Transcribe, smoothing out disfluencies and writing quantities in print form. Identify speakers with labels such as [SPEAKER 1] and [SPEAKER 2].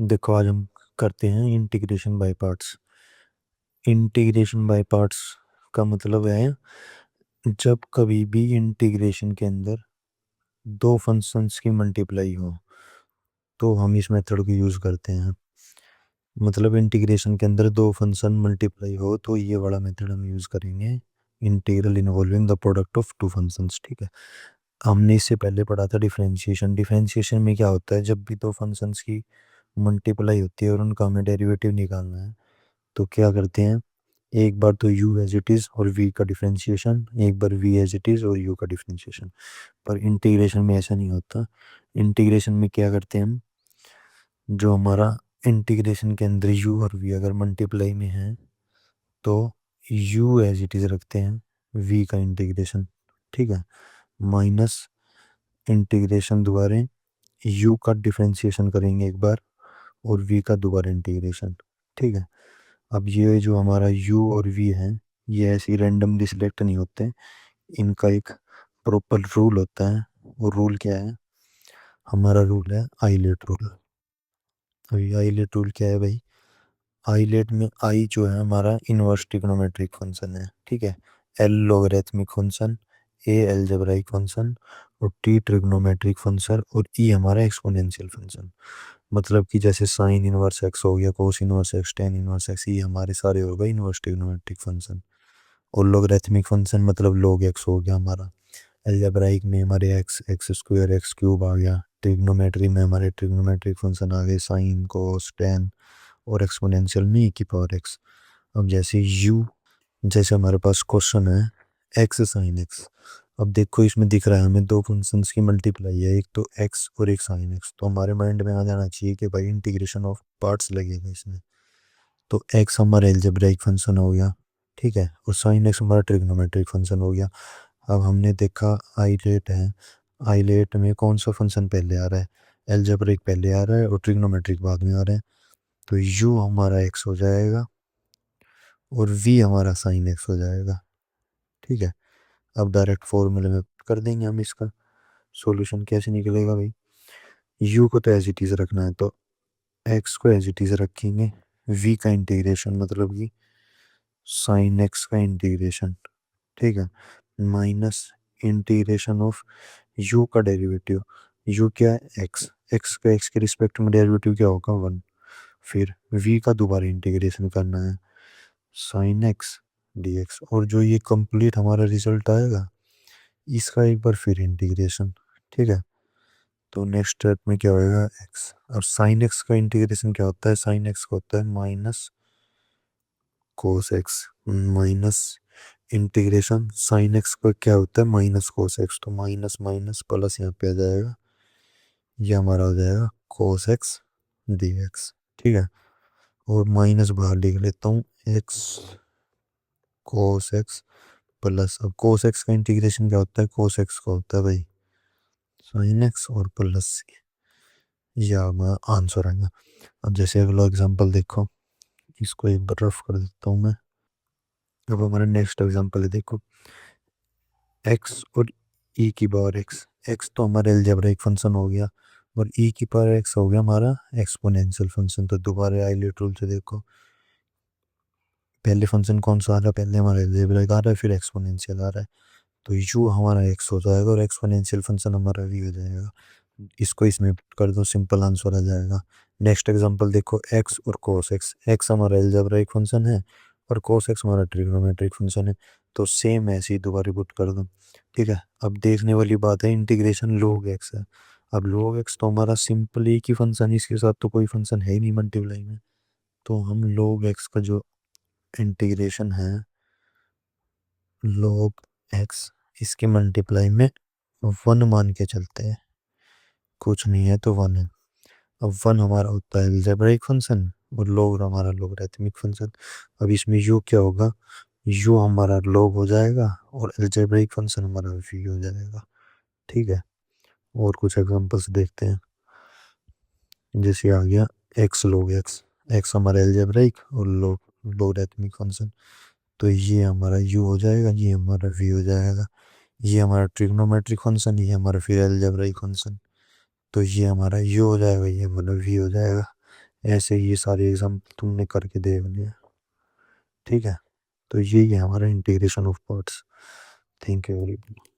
[SPEAKER 1] देखो आज हम करते हैं integration by parts. Integration by parts का मतलब है जब कभी भी इंटीग्रेशन के अंदर दो फंक्शंस की मल्टीप्लाई हो तो हम इस मेथड को यूज करते हैं। मतलब इंटीग्रेशन के अंदर दो फंक्शन मल्टीप्लाई हो तो ये वाला मेथड हम यूज करेंगे। Integral involving the product of two functions. ठीक है, हमने इससे पहले पढ़ा था डिफरेंशिएशन। डिफरेंशिएशन में क्या होता है, जब भी दो फंक्शंस की मल्टीप्लाई होती है और उनका हमें डेरिवेटिव निकालना है तो क्या करते हैं, एक बार तो u एज इट इज और v का डिफरेंशिएशन, एक बार v एज इट इज और u का डिफरेंशिएशन। पर इंटीग्रेशन में ऐसा नहीं होता। इंटीग्रेशन में क्या करते हैं हम, जो हमारा इंटीग्रेशन के अंदर u और v अगर मल्टीप्लाई में है तो u एज इट इज रखते हैं, v का इंटीग्रेशन। ठीक है, माइनस इंटीग्रेशन दोबारा u का डिफरेंशिएशन करेंगे एक बार और v का दोबारा इंटीग्रेशन। ठीक है, अब ये जो हमारा u और v है ये ऐसे रैंडमली सिलेक्ट नहीं होते, इनका एक प्रॉपर रूल होता है। वो रूल क्या है, हमारा रूल है आइलेट रूल। अभी आइलेट रूल क्या है भाई, आइलेट में आई जो है हमारा इनवर्स ट्रिग्नोमेट्रिक फंक्शन है। ठीक है, एल लोगरिथमिक फंक्शन, ए अलजेब्राइक फंक्शन और टी ट्रिग्नोमेट्रिक फंक्शन और ई हमारा एक्सपोनेंशियल फंक्शन। मतलब कि जैसे साइन इनवर्स एक्स हो गया, cos inverse x, tan inverse x, ये हमारे सारे हो गए इनवर्स ट्रिग्नोमेट्रिक फंक्शन। और लोगरिथमिक फंक्शन मतलब लॉग एक्स हो गया हमारा। अलजेब्राइक में हमारे x, x square, x cube आ गया। ट्रिग्नोमेट्री में हमारे ट्रिग्नोमेट्रिक फंक्शन आ गए, साइन, कोस, टेन और एक्सपोनेंशियल में ई की पावर एक्स। अब जैसे u, जैसे हमारे पास क्वेश्चन है एक्स साइन एक्स। अब देखो इसमें दिख रहा है हमें दो फंक्शंस की मल्टीप्लाई है, एक तो x और एक साइन x। तो हमारे माइंड में आ जाना चाहिए कि भाई इंटीग्रेशन ऑफ पार्ट्स लगेगा इसमें। तो x हमारा एल्जेब्राइक फंक्शन हो गया, ठीक है, और साइन x हमारा ट्रिग्नोमेट्रिक फंक्शन हो गया। अब हमने देखा आइलेट है, आइलेट में कौन सा फंक्शन पहले आ रहा है, एल्जेब्रिक पहले आ रहा है और ट्रिग्नोमेट्रिक बाद में आ रहा है। तो u हमारा x हो जाएगा और v हमारा साइन x हो जाएगा। ठीक है, अब डायरेक्ट फॉर्मूले में कर देंगे हम इसका सॉल्यूशन। कैसे निकलेगा भाई, u को तो एज इट इज रखना है तो x को एज इट इज रखेंगे, v का इंटीग्रेशन मतलब कि साइन x का इंटीग्रेशन। ठीक है, माइनस इंटीग्रेशन ऑफ u का डेरिवेटिव। u क्या है, x, x का x के रिस्पेक्ट में डेरिवेटिव क्या होगा, 1। फिर v का दोबारा इंटीग्रेशन करना है, साइन x dx। और जो ये कंप्लीट हमारा रिजल्ट आएगा इसका एक बार फिर इंटीग्रेशन। ठीक है, तो नेक्स्ट स्टेप में क्या होएगा, x। और साइन x का इंटीग्रेशन क्या होता है, साइन x का होता है minus cos x, minus integration sine x का क्या होता है, माइनस कोस x। तो माइनस माइनस प्लस यहाँ पे आ जाएगा, ये हमारा हो जाएगा कोस x dx। ठीक है, और माइनस बाहर लिख लेता हूँ, x कोस x प्लस, अब कोस x का इंटीग्रेशन क्या होता है, कोस x का होता है भाई साइन x और प्लस, ये हमारा आंसर आएगा। अब जैसे अगला एग्जांपल देखो, इसको एक बार रफ कर देता हूँ मैं। अब हमारा नेक्स्ट एग्जांपल है, देखो x और e की पावर x। x तो हमारा अलजेब्राइक फंक्शन हो गया और e की पावर x हो गया हमारा एक्सपोनेंशियल फंक्शन। तो दोबारा आइलेट रूल से देखो, पहले फंक्शन कौन सा आ रहा है, पहले हमारा अलजेब्राइक आ रहा है फिर एक्सपोनेंशियल आ रहा है। तो u हमारा x हो जाएगा और एक्सपोनेंशियल फंक्शन हमारा v हो जाएगा। इसको इसमें कर दो, सिंपल आंसर आ जाएगा। नेक्स्ट एग्जांपल देखो, x और cos x। x हमारा अलजेब्राइक फंक्शन है और cos x हमारा ट्रिग्नोमेट्रिक फंक्शन है। तो सेम ऐसे ही दोबारा पुट कर दो। ठीक है, अब देखने वाली बात है इंटीग्रेशन log x है। अब log x तो हमारा सिंपल एक ही फंक्शन है, इसके साथ तो कोई फंक्शन है ही नहीं मल्टीप्लाई में। तो हम log x का जो इंटीग्रेशन है, log x, इसके मल्टीप्लाई में 1 मान के चलते हैं, कुछ नहीं है तो 1 है। अब 1 हमारा होता है अलजेब्राइक फंक्शन और log हमारा लोगरिथमिक फंक्शन। अब इसमें u क्या होगा, u हमारा log हो जाएगा और अलजेब्राइक फंक्शन हमारा v हो जाएगा। ठीक है, और कुछ एग्जांपल्स देखते हैं। जैसे आ गया x log x, x हमारा अलजेब्राइक और लोगरिथमिक फंक्शन। तो ये हमारा u हो जाएगा, ये हमारा v हो जाएगा। ये हमारा ट्रिग्नोमेट्रिक फंक्शन, ये हमारा फिर अलजेब्राइक फंक्शन। तो ये हमारा u हो जाएगा, ये हमारा v हो जाएगा। ऐसे ये सारे एग्जाम्पल तुमने करके देख लिया। ठीक है, तो यही है हमारा integration of parts. Thank you very much.